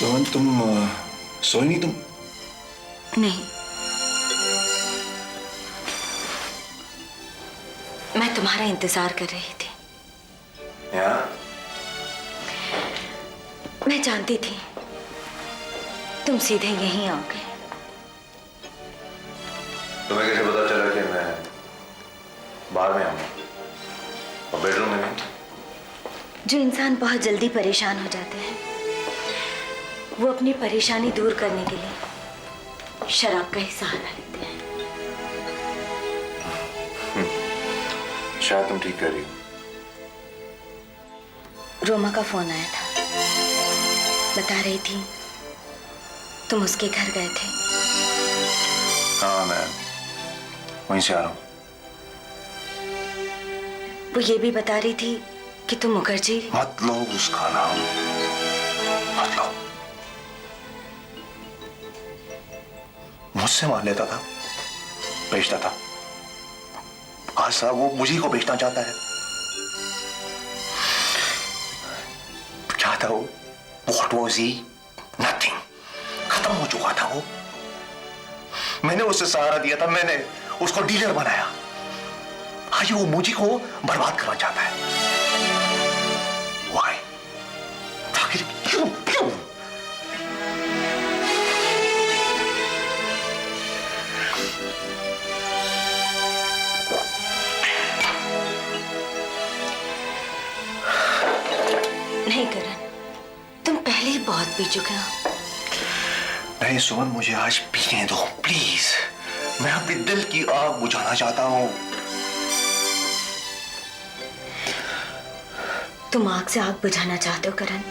सोहन तुम सोई नहीं तुम? नहीं, मैं तुम्हारा इंतजार कर रही थी। यहाँ? मैं जानती थी तुम सीधे यहीं आओगे। तुम्हें कैसे पता चला कि मैं बाहर में आऊंगा और बेडरूम में नहीं? जो इंसान बहुत जल्दी परेशान हो जाते हैं वो अपनी परेशानी दूर करने के लिए शराब का ही सहारा लेते हैं। शायद तुम ठीक कर रही हो। रोमा का फोन आया था, बता रही थी तुम उसके घर गए थे। हाँ, मैं वहीं से आ रहा हूँ। वो ये भी बता रही थी कि तुम मुखर्जी। मत लो उसका नाम, मत लो। मुझसे मान लेता था, बेचता था। आज साहब वो मुझे को बेचना चाहता है। क्या था वो? What was he? Nothing. खत्म हो चुका था वो। मैंने उसे सहारा दिया था, मैंने उसको डीलर बनाया। आज वो मुझे को बर्बाद करना चाहता है। Why? आखिर क्यों क्यों? नहीं करण, तुम पहले ही बहुत पी चुके हो। नहीं सुमन, मुझे आज पीने दो प्लीज। मैं अपने दिल की आग बुझाना चाहता हूं। तुम आग से आग बुझाना चाहते हो करण,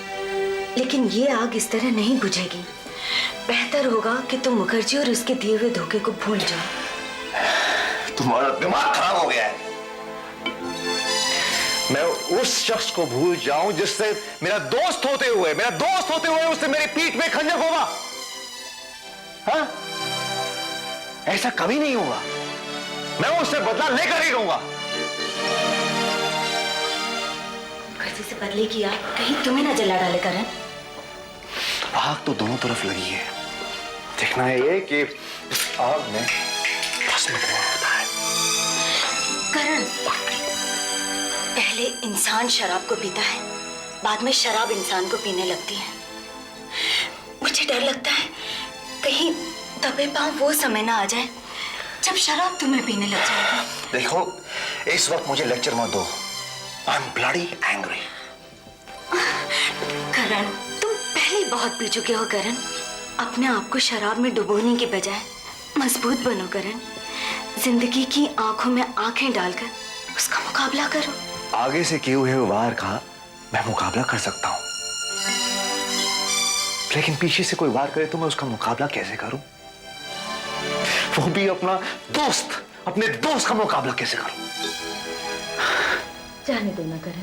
लेकिन ये आग इस तरह नहीं बुझेगी। बेहतर होगा कि तुम मुखर्जी और उसके दिए हुए धोखे को भूल जाओ। तुम्हारा दिमाग खराब हो गया है। मैं उस शख्स को भूल जाऊं जिससे मेरा दोस्त होते हुए उससे मेरी पीठ में खंजर होगा। हाँ? ऐसा कभी नहीं होगा। मैं उससे बदला लेकर ही रहूंगा। मुखर्जी से बदले की आग कहीं तुम्हें ना जला डाले करण। आग तो दोनों तरफ लगी है। देखना है ये कि इस आग में भस्म कौन होता है। करण, पहले इंसान शराब को पीता है, बाद में शराब इंसान को पीने लगती है। मुझे डर लगता है कहीं दबे पांव वो समय ना आ जाए जब शराब तुम्हें पीने लग जाएगी। देखो, इस वक्त मुझे लेक्चर मत दो। I'm bloody angry. करण, तुम पहले बहुत पी चुके हो करण। अपने आप को शराब में डुबोने के बजाय मजबूत बनो करण। जिंदगी की आंखों में आंखें डालकर उसका मुकाबला करो। आगे से किए हुए वार का मैं मुकाबला कर सकता हूं, लेकिन पीछे से कोई वार करे तो मैं उसका मुकाबला कैसे करूं? वो भी अपना दोस्त, अपने दोस्त का मुकाबला कैसे करूं? जाने दो ना करण,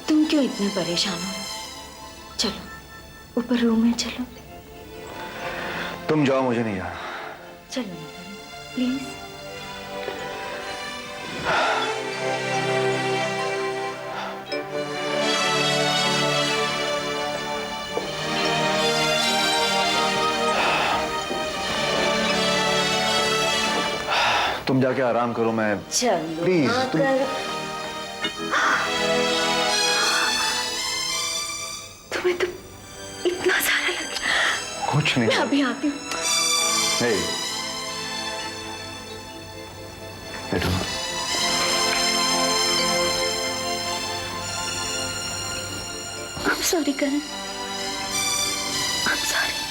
तुम क्यों इतने परेशान हो? चलो ऊपर रूम में चलो। तुम जाओ, मुझे नहीं जाना। चलो ना करण, प्लीज। तुम जाके आराम करो, मैं चलो प्लीज तुम... तुम्हें तो इतना सारा लगा। कुछ नहीं। मैं अभी आती हूँ। Hey. बैठो। I'm sorry Karan, I'm sorry।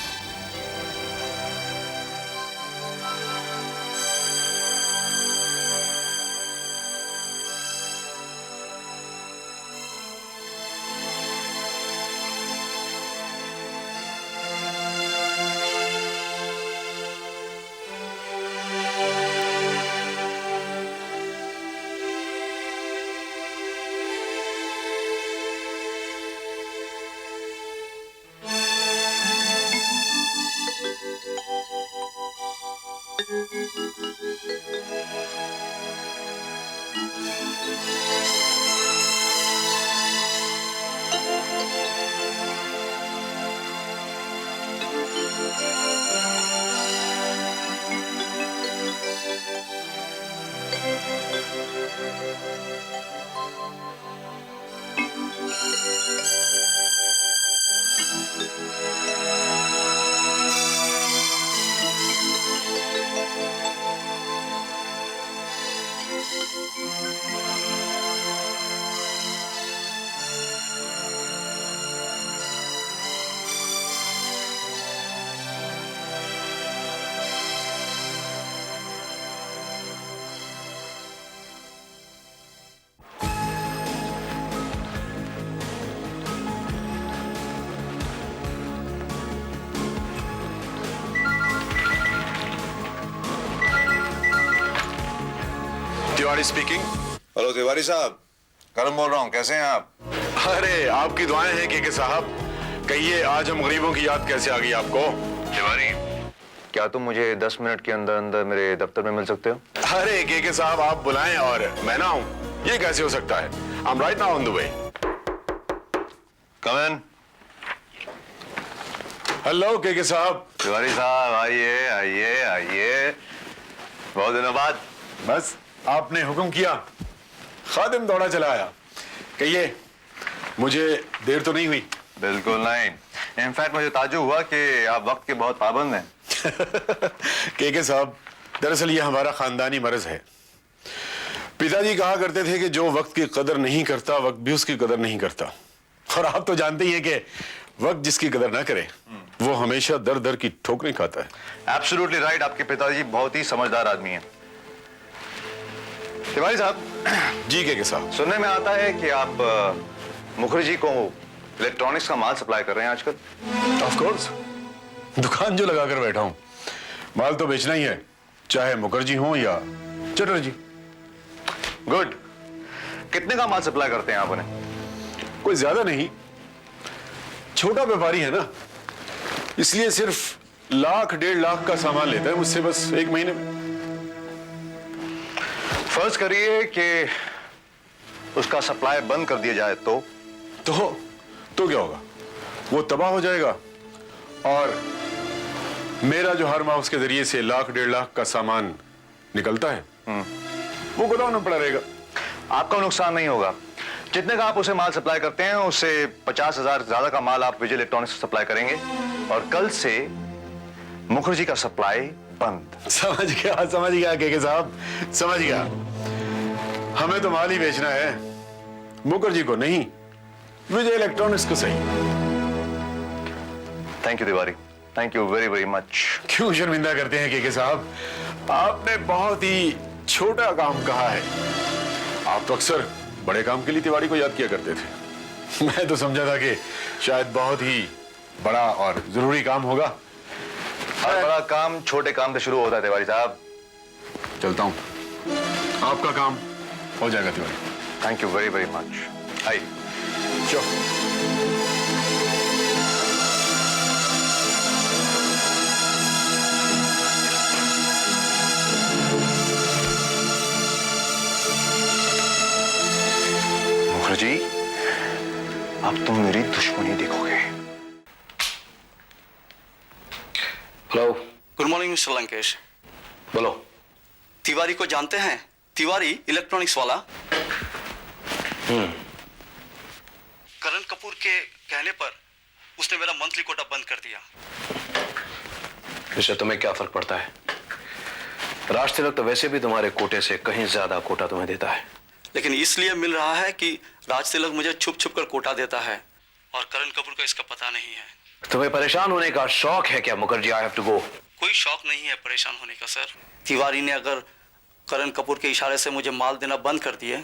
Tiwari speaking. Hello Tiwari साहब, करम बोल रहा हूँ। कैसे हैं आप? अरे आपकी दुआएं हैं के साहब। कहिए आज हम गरीबों की याद कैसे आ गई आपको? तिवारी, क्या तुम मुझे 10 मिनट के अंदर अंदर मेरे दफ्तर में मिल सकते हो? अरे के साहब, आप बुलाएं और मैं ना आऊं, ये कैसे हो सकता है? I am right now on the way. Come in. Hello के साहब। तिवारी साहब, आइए आइए आइए, बहुत दिनों बाद। बस आपने हुक्म किया, खादिम दौड़ा चला आया। कहिए, मुझे देर तो नहीं हुई? बिल्कुल नहीं। इनफैक्ट मुझे ताज्जुब हुआ कि आप वक्त के बहुत पाबंद हैं। के साहब, दरअसल ये हमारा खानदानी मर्ज है। पिताजी कहा करते थे कि जो वक्त की कदर नहीं करता, वक्त भी उसकी कदर नहीं करता। और आप तो जानते ही हैं कि वक्त जिसकी कदर ना करे वो हमेशा दर दर की ठोकरें खाता है। Absolutely right. आपके पिताजी बहुत ही समझदार आदमी हैं। तिवारी साहब जी के साहब, सुनने में आता है कि आप मुखर्जी को इलेक्ट्रॉनिक्स का माल सप्लाई कर रहे हैं आजकल। ऑफ कोर्स, दुकान जो लगाकर बैठा हूं, माल तो बेचना ही है, चाहे मुखर्जी हो या चटर्जी। गुड। कितने का माल सप्लाई करते हैं आप उन्हें? कोई ज्यादा नहीं, छोटा व्यापारी है ना, इसलिए सिर्फ 1,00,000-1.5 लाख का सामान लेता है मुझसे बस 1 महीने में। फर्ज करिए कि उसका सप्लाई बंद कर दिया जाए तो क्या होगा? वो तबाह हो जाएगा और मेरा जो हर माह उसके जरिए से 1,00,000-1.5 लाख का सामान निकलता है वो गोदाम में पड़ा रहेगा। आपका नुकसान नहीं होगा। जितने का आप उसे माल सप्लाई करते हैं उससे 50,000 ज्यादा का माल आप विजय इलेक्ट्रॉनिक्स को सप्लाई करेंगे और कल से मुखर्जी का सप्लाई बंद। समझ गया के साहब, समझ गया। हमें तो माल ही बेचना है, मुखर्जी को नहीं, विजय इलेक्ट्रॉनिक्स को सही। Thank you Tiwari, thank you very very much. क्यों शर्मिंदा करते हैं के साहब? आपने बहुत ही छोटा काम कहा है। आप तो अक्सर बड़े काम के लिए तिवारी को याद किया करते थे। मैं तो समझा था कि शायद बहुत ही बड़ा और जरूरी काम होगा। हर बड़ा काम छोटे काम से शुरू होता है तिवारी साहब। चलता हूं, आपका काम हो जाएगा Tiwari. Thank you very very much. आइए। मुखर्जी, अब तुम मेरी दुश्मनी देखोगे। Hello. Good morning mister Lankesh. बोलो। तिवारी को जानते हैं? तिवारी इलेक्ट्रॉनिक्स वाला। करण कपूर के कहने पर उसने मेरा मंथली कोटा बंद कर दिया। इससे तुम्हें क्या फर्क पड़ता है? राज तिलक तो वैसे भी तुम्हारे कोटे से कहीं ज्यादा कोटा तुम्हें देता है। लेकिन इसलिए मिल रहा है कि राज तिलक मुझे छुप छुप कर कोटा देता है और करण कपूर को इसका पता नहीं है। तुम्हें परेशान होने का शौक है क्या Mukherjee? I have to go. कोई शौक नहीं है परेशान होने का सर। तिवारी ने अगर करण कपूर के इशारे से मुझे माल देना बंद कर दिए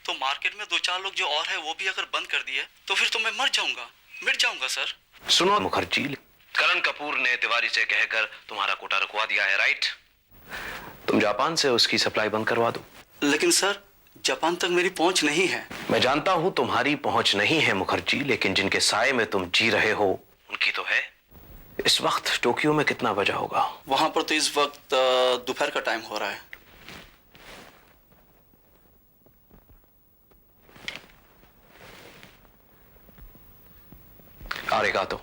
तो मार्केट में 2-4 लोग जो और है वो भी अगर बंद कर दिए तो फिर तो मैं मर जाऊंगा, मिट जाऊंगा सर। सुनो मुखर्जी, करण कपूर ने तिवारी से कहकर तुम्हारा कोटा रुकवा दिया है, राइट? तुम जापान से उसकी सप्लाई बंद करवा दो। लेकिन सर, जापान तक मेरी पहुंच नहीं है। मैं जानता हूं तुम्हारी पहुंच नहीं है मुखर्जी, लेकिन जिनके साए में तुम जी रहे हो उनकी तो है। इस वक्त टोक्यो में कितना बजा होगा? वहां पर तो इस वक्त दोपहर का टाइम हो रहा है। Arigato.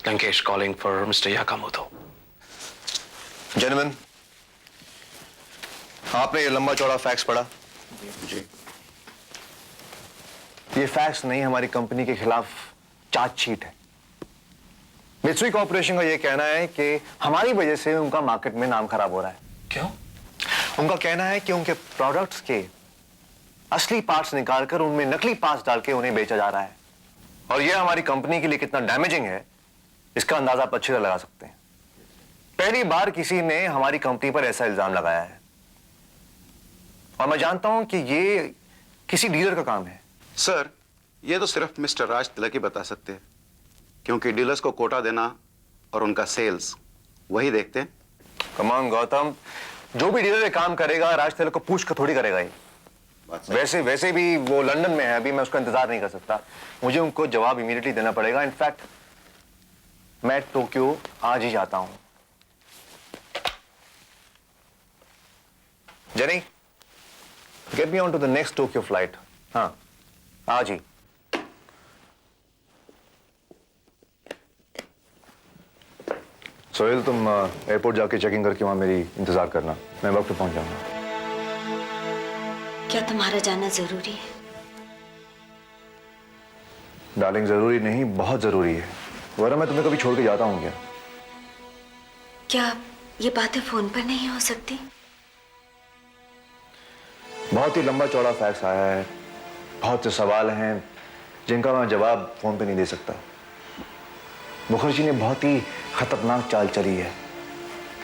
Lankesh calling for Mr. Yakamoto. Gentleman, आपने ये लंबा चौड़ा फैक्स पढ़ा? जी। ये फैक्स नहीं, हमारी कंपनी के खिलाफ चार्जशीट है। मित्सुई कॉर्पोरेशन का ये कहना है कि हमारी वजह से उनका मार्केट में नाम खराब हो रहा है। क्यों? उनका कहना है कि उनके प्रोडक्ट्स के असली पार्ट्स निकालकर उनमें नकली पार्ट्स डाल के उन्हें बेचा जा रहा है, और यह हमारी कंपनी के लिए कितना डैमेजिंग है इसका अंदाजा आप अच्छी तरह लगा सकते हैं। पहली बार किसी ने हमारी कंपनी पर ऐसा इल्जाम लगाया है, और मैं जानता हूं कि ये किसी डीलर का काम है। सर, ये तो सिर्फ मिस्टर राज तिलक ही बता सकते हैं, क्योंकि डीलर्स को कोटा देना और उनका सेल्स वही देखते हैं। कम ऑन गौतम, जो भी डीलर ये काम करेगा राज तिलक को पूछ कर थोड़ी करेगा ये। वैसे भी वो लंदन में है, अभी मैं उसका इंतजार नहीं कर सकता, मुझे उनको जवाब इमीडिएटली देना पड़ेगा। इनफैक्ट मैं टोक्यो आज ही जाता हूं। Jenny, get me on to the next Tokyo flight. हाँ, आज ही। सोहेल, तुम एयरपोर्ट जाके चेकिंग करके वहां मेरी इंतजार करना, मैं वक्त पे पहुंच जाऊंगा। क्या तुम्हारा जाना जरूरी है? डार्लिंग, जरूरी नहीं, बहुत जरूरी है, वरना मैं तुम्हें कभी छोड़ के जाता हूं क्या? क्या ये बातें फोन पर नहीं हो सकती? बहुत ही लंबा चौड़ा फैक्स आया है, बहुत से सवाल हैं जिनका मैं जवाब फोन पे नहीं दे सकता। मुखर्जी ने बहुत ही खतरनाक चाल चली है,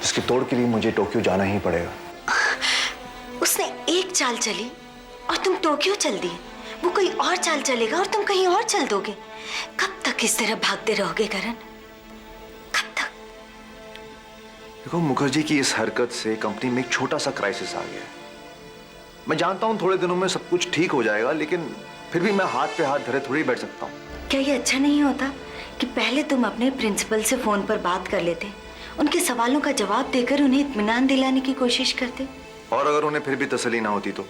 जिसकी तोड़ के लिए मुझे टोक्यो जाना ही पड़ेगा। उसने एक चाल चली और तुम टोक्यो चल दिए, वो कोई और चाल चलेगा और तुम कहीं और चल दोगे। कब तक इस तरह भागते रहोगे करण? कब तक? देखो, मुखर्जी की इस हरकत से कंपनी में एक छोटा सा क्राइसिस आ गया है। मैं जानता हूं थोड़े दिनों में सब कुछ ठीक हो जाएगा, लेकिन फिर भी मैं हाथ पे हाथ धरे थोड़ी बैठ सकता हूं। क्या ये अच्छा नहीं होता कि पहले तुम अपने प्रिंसिपल से फोन पर बात कर लेते, उनके सवालों का जवाब देकर उन्हें इत्मीनान दिलाने की कोशिश करते? और अगर उन्हें फिर भी तसल्ली ना होती तो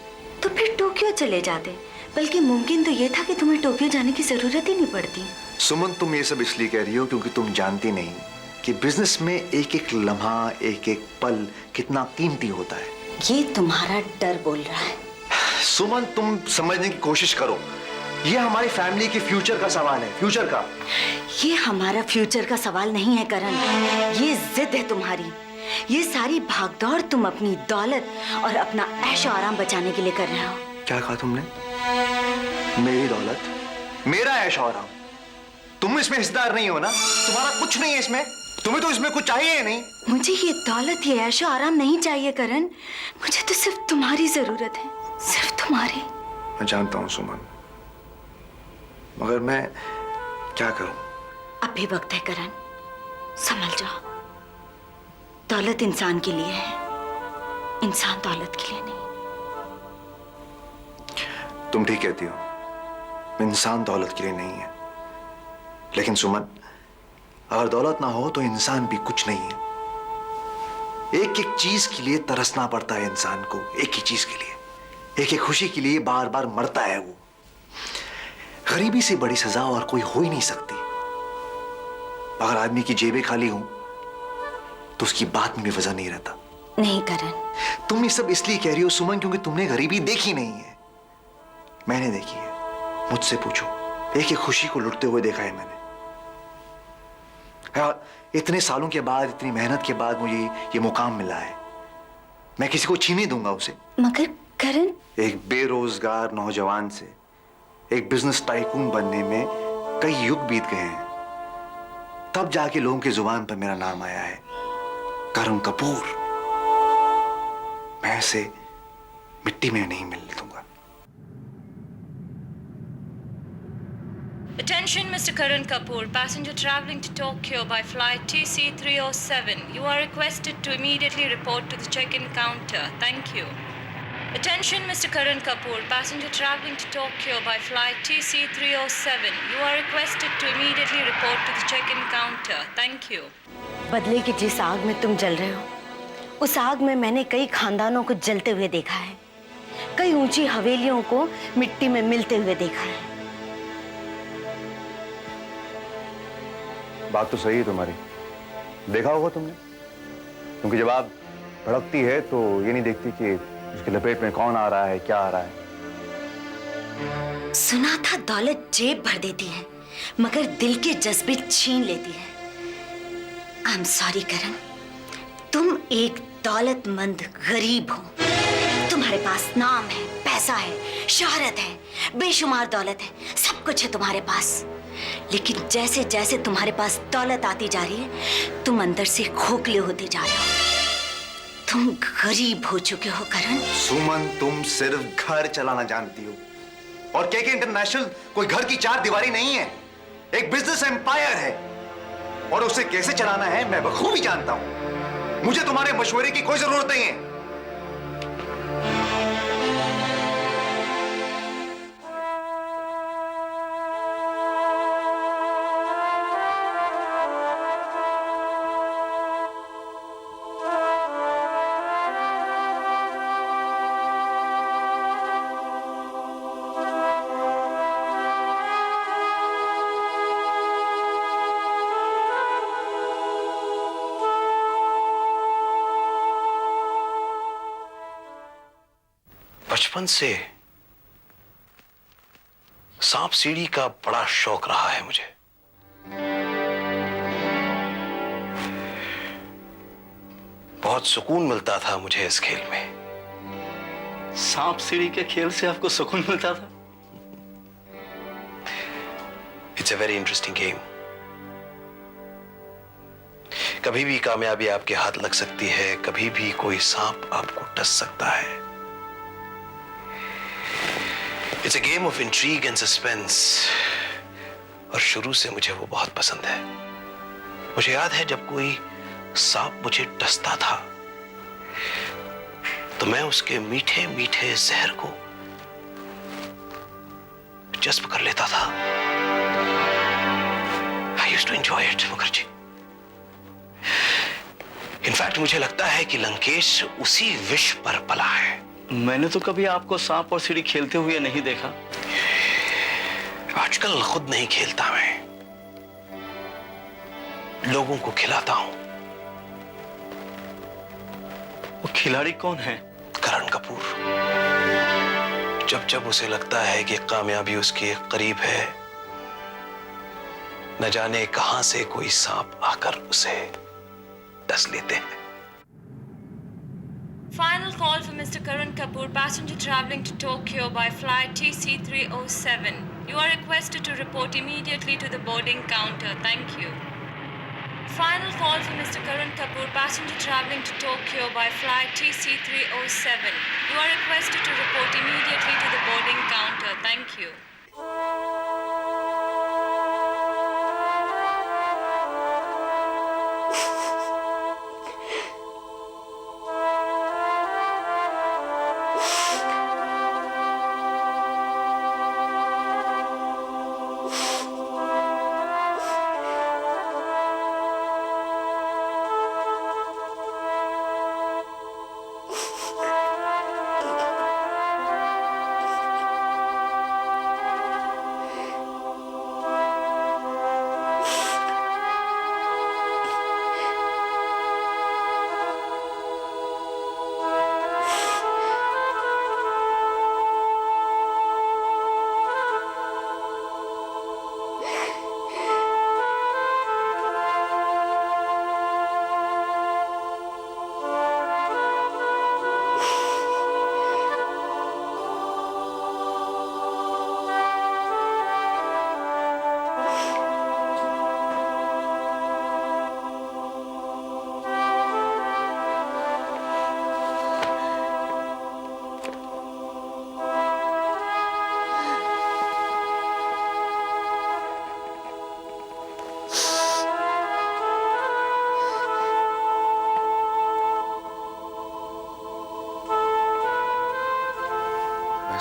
फिर टोक्यो चले जाते। बल्कि मुमकिन तो ये था कि तुम्हें टोक्यो जाने की जरूरत ही नहीं पड़ती। सुमन, तुम ये सब इसलिए कह रही हो क्योंकि तुम जानती नहीं कि बिजनेस में एक एक लम्हा, एक एक पल कितना कीमती होता है। ये तुम्हारा डर बोल रहा है। सुमन, तुम समझने की कोशिश करो, ये हमारी फैमिली के फ्यूचर का सवाल है, फ्यूचर का। ये हमारा फ्यूचर का सवाल नहीं है करण, ये जिद है तुम्हारी। ये सारी भागदौड़ तुम अपनी दौलत और अपना ऐशो आराम बचाने के लिए कर रहे हो। क्या कहा तुमने? मेरी दौलत, मेरा ऐशो आराम? तुम इसमें हिस्सेदार नहीं हो ना, तुम्हारा कुछ नहीं है इसमें, तुम्हें तो इसमें कुछ चाहिए ही नहीं। मुझे ये दौलत, ये ऐशो आराम नहीं चाहिए करण, मुझे तो सिर्फ तुम्हारी जरूरत है, सिर्फ तुम्हारी। मैं जानता हूँ सुमन, मगर मैं क्या करूं? अब भी वक्त है करण, संभल जाओ। दौलत इंसान के लिए है, इंसान दौलत के लिए नहीं। तुम ठीक कहती हो, इंसान दौलत के लिए नहीं है, लेकिन सुमन, अगर दौलत ना हो तो इंसान भी कुछ नहीं है। एक एक चीज के लिए तरसना पड़ता है इंसान को, एक ही चीज के लिए, एक एक खुशी के लिए बार बार मरता है वो। गरीबी से बड़ी सजा और कोई हो ही नहीं सकती। अगर आदमी की जेबें खाली हों तो उसकी बात में भी वजन नहीं रहता। नहीं करण, तुम ये सब इसलिए कह रही हो सुमन क्योंकि तुमने गरीबी देखी नहीं है, मैंने देखी है। मुझसे पूछो, एक एक खुशी को लुटते हुए देखा है मैंने। यार, इतने सालों के बाद, इतनी मेहनत के बाद मुझे ये मुकाम मिला है, मैं किसी को छीन नहीं दूंगा उसे। मगर करण, एक बेरोजगार नौजवान से एक बिजनेस टाइकून बनने में कई युग बीत गए हैं, तब जाके लोगों की जुबान पर मेरा नाम आया है, करण कपूर। मैं इसे मिट्टी में नहीं मिलने दूंगा। Attention, Mr. Karan Kapoor, passenger traveling to Tokyo by flight TC307. You are requested to immediately report to the check-in counter. Thank you. Attention, Mr. Karan Kapoor, passenger traveling to Tokyo by flight TC307. You are requested to immediately report to the check-in counter. Thank you. बदले की जिस आग में तुम जल रहे हो, उस आग में मैंने कई खानदानों को जलते हुए देखा है, कई ऊंची हवेलियों को मिट्टी में मिलते हुए देखा है। बात तो सही है तुम्हारी, देखा होगा तुमने, क्योंकि जब आग भड़कती है तो ये नहीं देखती कि उसकी लपेट में कौन आ रहा है, क्या आ रहा है। सुना था दौलत जेब भर देती है मगर दिल के जज्बे छीन लेती है। आई एम सॉरी करण, तुम एक दौलतमंद गरीब हो। तुम्हारे पास नाम है, पैसा है, शोहरत है, बेशुमार दौलत है, सब कुछ है तुम्हारे पास। लेकिन जैसे जैसे तुम्हारे पास दौलत आती जा रही है तुम अंदर से खोखले होते जा रहे हो। तुम गरीब हो चुके हो करण। सुमन, तुम सिर्फ घर चलाना जानती हो और केके इंटरनेशनल कोई घर की चार दीवारी नहीं है, एक बिजनेस एम्पायर है और उसे कैसे चलाना है मैं बखूबी जानता हूं। मुझे तुम्हारे मशवरे की कोई जरूरत नहीं है। बचपन से सांप सीढ़ी का बड़ा शौक रहा है मुझे। बहुत सुकून मिलता था मुझे इस खेल में। सांप सीढ़ी के खेल से आपको सुकून मिलता था? It's a very interesting game. कभी भी कामयाबी आपके हाथ लग सकती है, कभी भी कोई सांप आपको डस सकता है। It's a game of intrigue and suspense और शुरू से मुझे वो बहुत पसंद है। मुझे याद है जब कोई सांप मुझे डसता था तो मैं उसके मीठे मीठे जहर को जज्ब कर लेता था। I used to enjoy it Mukherjee. In fact मुझे लगता है कि लंकेश उसी विष पर पला है। मैंने तो कभी आपको सांप और सीढ़ी खेलते हुए नहीं देखा। आजकल खुद नहीं खेलता, मैं लोगों को खिलाता हूं। वो खिलाड़ी कौन है? करण कपूर। जब जब उसे लगता है कि कामयाबी उसके करीब है, न जाने कहां से कोई सांप आकर उसे डस लेते हैं। Final call for Mr. Karan Kapoor, passenger traveling to Tokyo by flight TC307. You are requested to report immediately to the boarding counter. Thank you. Final call for Mr. Karan Kapoor, passenger traveling to Tokyo by flight TC307. You are requested to report immediately to the boarding counter. Thank you.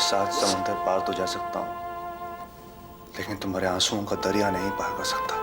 सात समंदर पार तो जा सकता हूं लेकिन तुम्हारे आंसुओं का दरिया नहीं पार कर सकता।